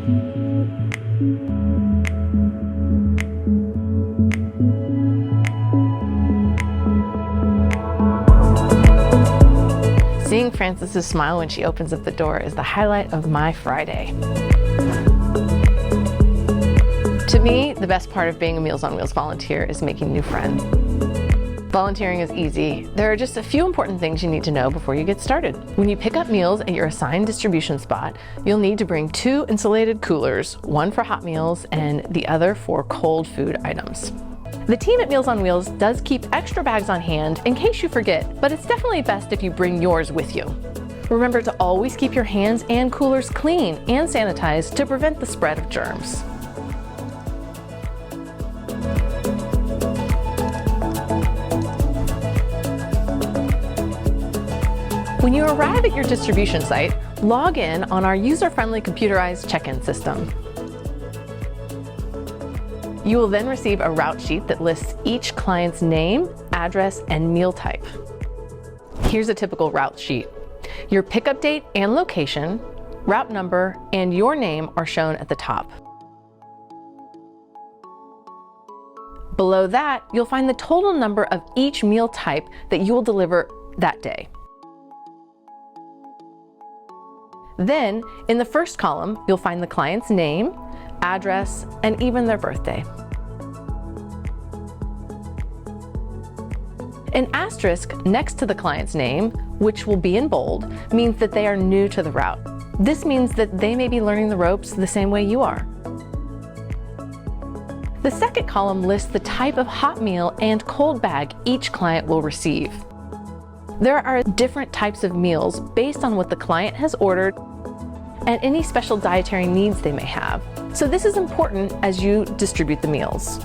Seeing Frances's smile when she opens up the door is the highlight of my Friday. To me, the best part of being a Meals on Wheels volunteer is making new friends. Volunteering is easy. There are just a few important things you need to know before you get started. When you pick up meals at your assigned distribution spot, you'll need to bring 2 insulated coolers, one for hot meals and the other for cold food items. The team at Meals on Wheels does keep extra bags on hand in case you forget, but it's definitely best if you bring yours with you. Remember to always keep your hands and coolers clean and sanitized to prevent the spread of germs. When you arrive at your distribution site, log in on our user-friendly computerized check-in system. You will then receive a route sheet that lists each client's name, address, and meal type. Here's a typical route sheet. Your pickup date and location, route number, and your name are shown at the top. Below that, you'll find the total number of each meal type that you will deliver that day. Then, in the first column, you'll find the client's name, address, and even their birthday. An asterisk next to the client's name, which will be in bold, means that they are new to the route. This means that they may be learning the ropes the same way you are. The second column lists the type of hot meal and cold bag each client will receive. There are different types of meals based on what the client has ordered and any special dietary needs they may have. So this is important as you distribute the meals.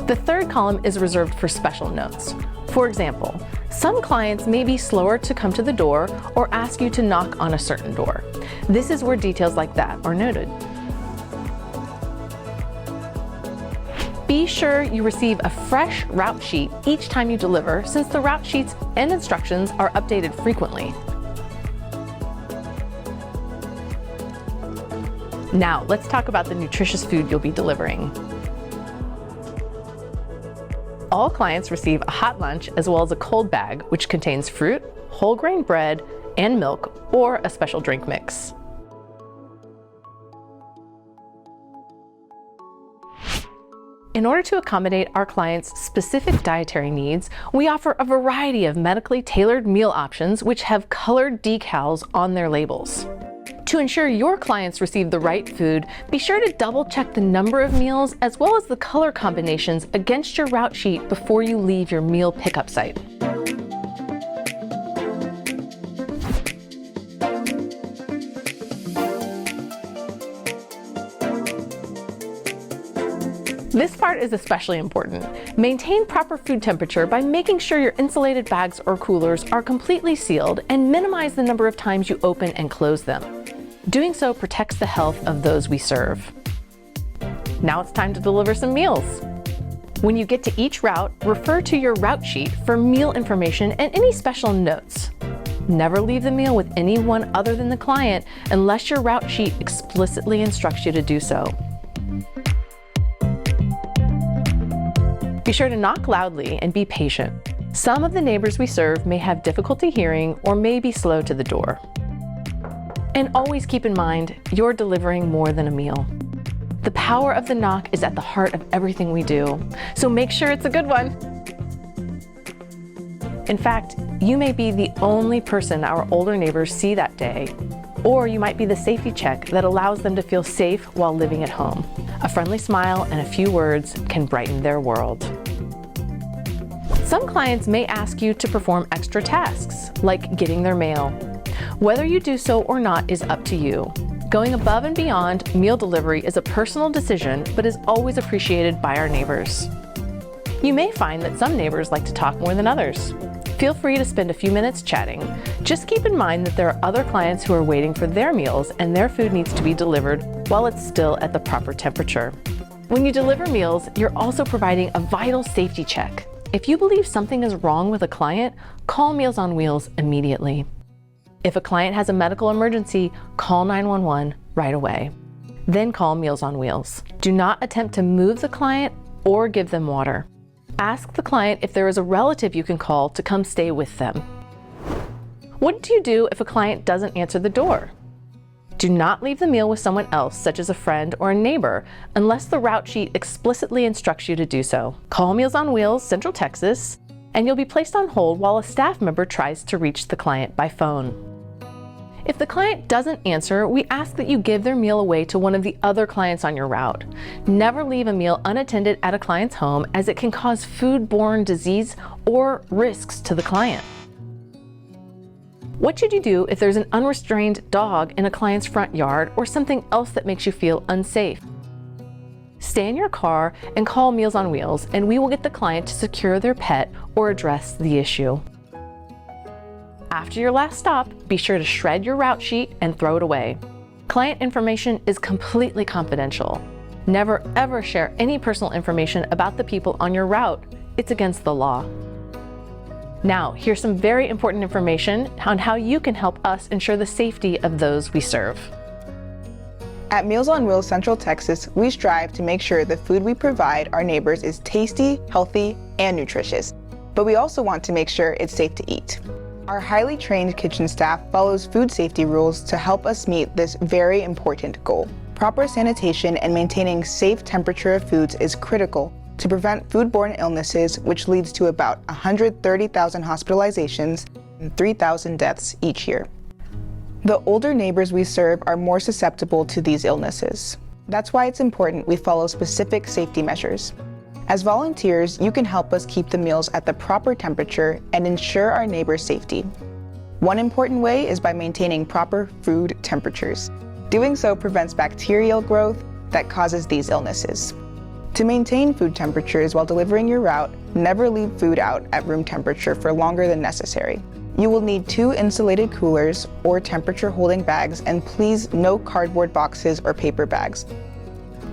The third column is reserved for special notes. For example, some clients may be slower to come to the door or ask you to knock on a certain door. This is where details like that are noted. Be sure you receive a fresh route sheet each time you deliver, since the route sheets and instructions are updated frequently. Now, let's talk about the nutritious food you'll be delivering. All clients receive a hot lunch as well as a cold bag, which contains fruit, whole grain bread, and milk, or a special drink mix. In order to accommodate our clients' specific dietary needs, we offer a variety of medically tailored meal options which have colored decals on their labels. To ensure your clients receive the right food, be sure to double check the number of meals as well as the color combinations against your route sheet before you leave your meal pickup site. This part is especially important. Maintain proper food temperature by making sure your insulated bags or coolers are completely sealed and minimize the number of times you open and close them. Doing so protects the health of those we serve. Now it's time to deliver some meals. When you get to each route, refer to your route sheet for meal information and any special notes. Never leave the meal with anyone other than the client unless your route sheet explicitly instructs you to do so. Be sure to knock loudly and be patient. Some of the neighbors we serve may have difficulty hearing or may be slow to the door. And always keep in mind, you're delivering more than a meal. The power of the knock is at the heart of everything we do, so make sure it's a good one. In fact, you may be the only person our older neighbors see that day, or you might be the safety check that allows them to feel safe while living at home. A friendly smile and a few words can brighten their world. Some clients may ask you to perform extra tasks, like getting their mail. Whether you do so or not is up to you. Going above and beyond meal delivery is a personal decision, but is always appreciated by our neighbors. You may find that some neighbors like to talk more than others. Feel free to spend a few minutes chatting. Just keep in mind that there are other clients who are waiting for their meals and their food needs to be delivered while it's still at the proper temperature. When you deliver meals, you're also providing a vital safety check. If you believe something is wrong with a client, call Meals on Wheels immediately. If a client has a medical emergency, call 911 right away. Then call Meals on Wheels. Do not attempt to move the client or give them water. Ask the client if there is a relative you can call to come stay with them. What do you do if a client doesn't answer the door? Do not leave the meal with someone else, such as a friend or a neighbor, unless the route sheet explicitly instructs you to do so. Call Meals on Wheels, Central Texas, and you'll be placed on hold while a staff member tries to reach the client by phone. If the client doesn't answer, we ask that you give their meal away to one of the other clients on your route. Never leave a meal unattended at a client's home, as it can cause foodborne disease or risks to the client. What should you do if there's an unrestrained dog in a client's front yard or something else that makes you feel unsafe? Stay in your car and call Meals on Wheels, and we will get the client to secure their pet or address the issue. After your last stop, be sure to shred your route sheet and throw it away. Client information is completely confidential. Never ever share any personal information about the people on your route. It's against the law. Now, here's some very important information on how you can help us ensure the safety of those we serve. At Meals on Wheels Central Texas, we strive to make sure the food we provide our neighbors is tasty, healthy, and nutritious. But we also want to make sure it's safe to eat. Our highly trained kitchen staff follows food safety rules to help us meet this very important goal. Proper sanitation and maintaining safe temperature of foods is critical to prevent foodborne illnesses, which leads to about 130,000 hospitalizations and 3,000 deaths each year. The older neighbors we serve are more susceptible to these illnesses. That's why it's important we follow specific safety measures. As volunteers, you can help us keep the meals at the proper temperature and ensure our neighbors' safety. One important way is by maintaining proper food temperatures. Doing so prevents bacterial growth that causes these illnesses. To maintain food temperatures while delivering your route, never leave food out at room temperature for longer than necessary. You will need 2 insulated coolers or temperature-holding bags, and please no cardboard boxes or paper bags.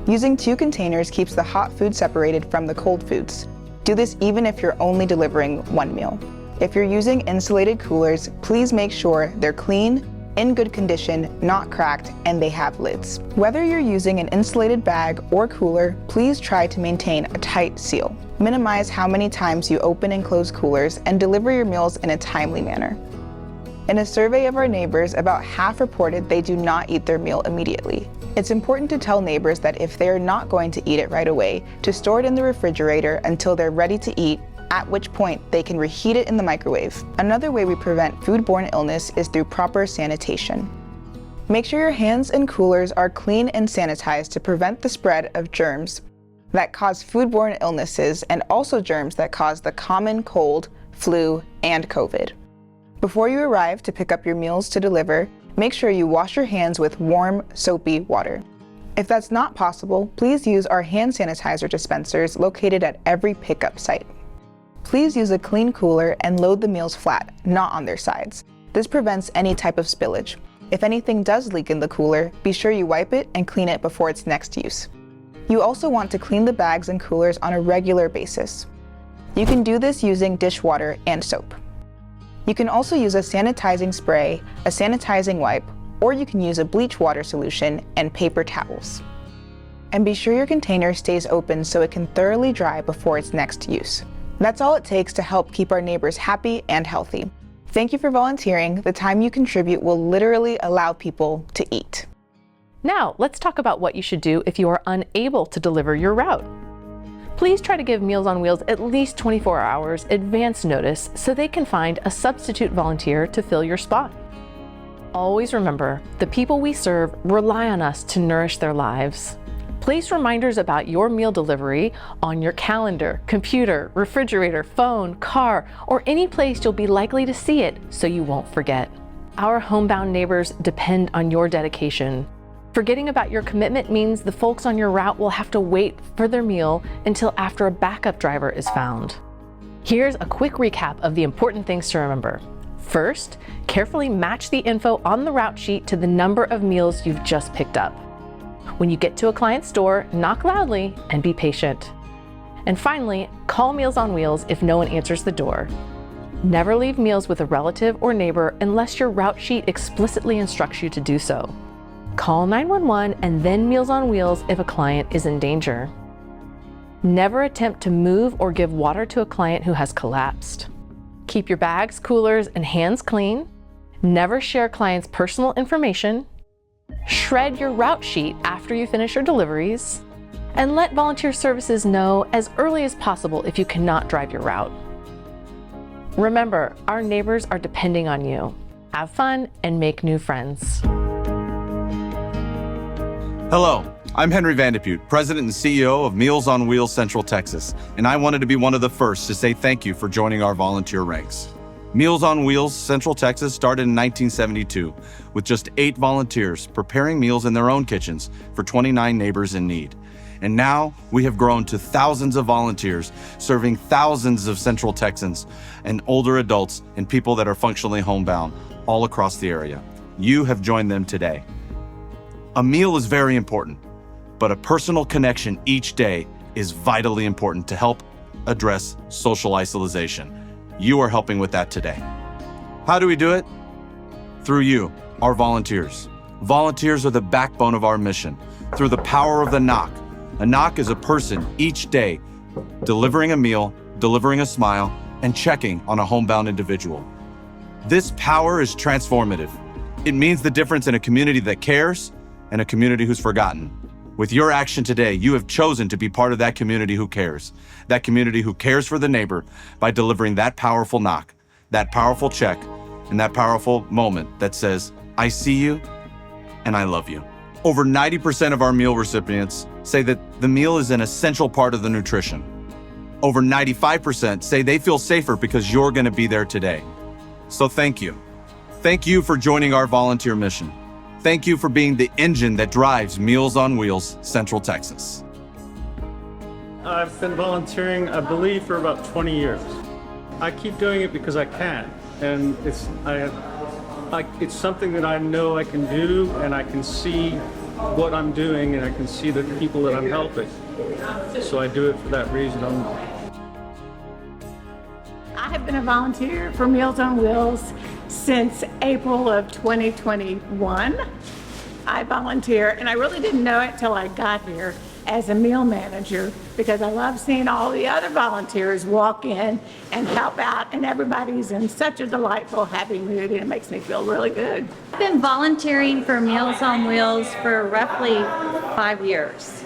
Using 2 containers keeps the hot food separated from the cold foods. Do this even if you're only delivering 1 meal. If you're using insulated coolers, please make sure they're clean, in good condition, not cracked, and they have lids. Whether you're using an insulated bag or cooler, please try to maintain a tight seal. Minimize how many times you open and close coolers, and deliver your meals in a timely manner. In a survey of our neighbors, about half reported they do not eat their meal immediately. It's important to tell neighbors that if they are not going to eat it right away, to store it in the refrigerator until they're ready to eat, at which point they can reheat it in the microwave. Another way we prevent foodborne illness is through proper sanitation. Make sure your hands and coolers are clean and sanitized to prevent the spread of germs that cause foodborne illnesses, and also germs that cause the common cold, flu, and COVID. Before you arrive to pick up your meals to deliver, make sure you wash your hands with warm, soapy water. If that's not possible, please use our hand sanitizer dispensers located at every pickup site. Please use a clean cooler and load the meals flat, not on their sides. This prevents any type of spillage. If anything does leak in the cooler, be sure you wipe it and clean it before its next use. You also want to clean the bags and coolers on a regular basis. You can do this using dishwater and soap. You can also use a sanitizing spray, a sanitizing wipe, or you can use a bleach water solution and paper towels. And be sure your container stays open so it can thoroughly dry before its next use. That's all it takes to help keep our neighbors happy and healthy. Thank you for volunteering. The time you contribute will literally allow people to eat. Now, let's talk about what you should do if you are unable to deliver your route. Please try to give Meals on Wheels at least 24 hours advance notice so they can find a substitute volunteer to fill your spot. Always remember, the people we serve rely on us to nourish their lives. Place reminders about your meal delivery on your calendar, computer, refrigerator, phone, car, or any place you'll be likely to see it so you won't forget. Our homebound neighbors depend on your dedication. Forgetting about your commitment means the folks on your route will have to wait for their meal until after a backup driver is found. Here's a quick recap of the important things to remember. First, carefully match the info on the route sheet to the number of meals you've just picked up. When you get to a client's door, knock loudly and be patient. And finally, call Meals on Wheels if no one answers the door. Never leave meals with a relative or neighbor unless your route sheet explicitly instructs you to do so. Call 911 and then Meals on Wheels if a client is in danger. Never attempt to move or give water to a client who has collapsed. Keep your bags, coolers, and hands clean. Never share clients' personal information. Shred your route sheet after you finish your deliveries. And let volunteer services know as early as possible if you cannot drive your route. Remember, our neighbors are depending on you. Have fun and make new friends. Hello, I'm Henry Vandepute, President and CEO of Meals on Wheels Central Texas, and I wanted to be one of the first to say thank you for joining our volunteer ranks. Meals on Wheels Central Texas started in 1972 with just 8 volunteers preparing meals in their own kitchens for 29 neighbors in need. And now we have grown to thousands of volunteers serving thousands of Central Texans and older adults and people that are functionally homebound all across the area. You have joined them today. A meal is very important, but a personal connection each day is vitally important to help address social isolation. You are helping with that today. How do we do it? Through you, our volunteers. Volunteers are the backbone of our mission. Through the power of the knock. A knock is a person each day delivering a meal, delivering a smile, and checking on a homebound individual. This power is transformative. It means the difference in a community that cares and a community who's forgotten. With your action today, you have chosen to be part of that community who cares for the neighbor by delivering that powerful knock, that powerful check, and that powerful moment that says, I see you and I love you. Over 90% of our meal recipients say that the meal is an essential part of the nutrition. Over 95% say they feel safer because you're going to be there today. So thank you. Thank you for joining our volunteer mission. Thank you for being the engine that drives Meals on Wheels Central Texas. I've been volunteering, I believe, for about 20 years. I keep doing it because I can, and it's something that I know I can do, and I can see what I'm doing, and I can see the people that I'm helping. So I do it for that reason only. I have been a volunteer for Meals on Wheels since April of 2021. I volunteer, and I really didn't know it till I got here as a meal manager, because I love seeing all the other volunteers walk in and help out, and everybody's in such a delightful, happy mood, and it makes me feel really good. I've been volunteering for Meals on Wheels for roughly 5 years.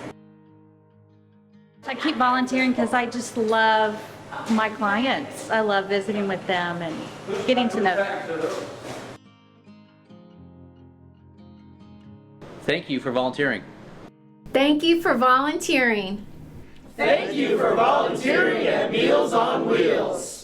I keep volunteering because I just love my clients. I love visiting with them and getting to know them. Thank you for volunteering. Thank you for volunteering. Thank you for volunteering at Meals on Wheels.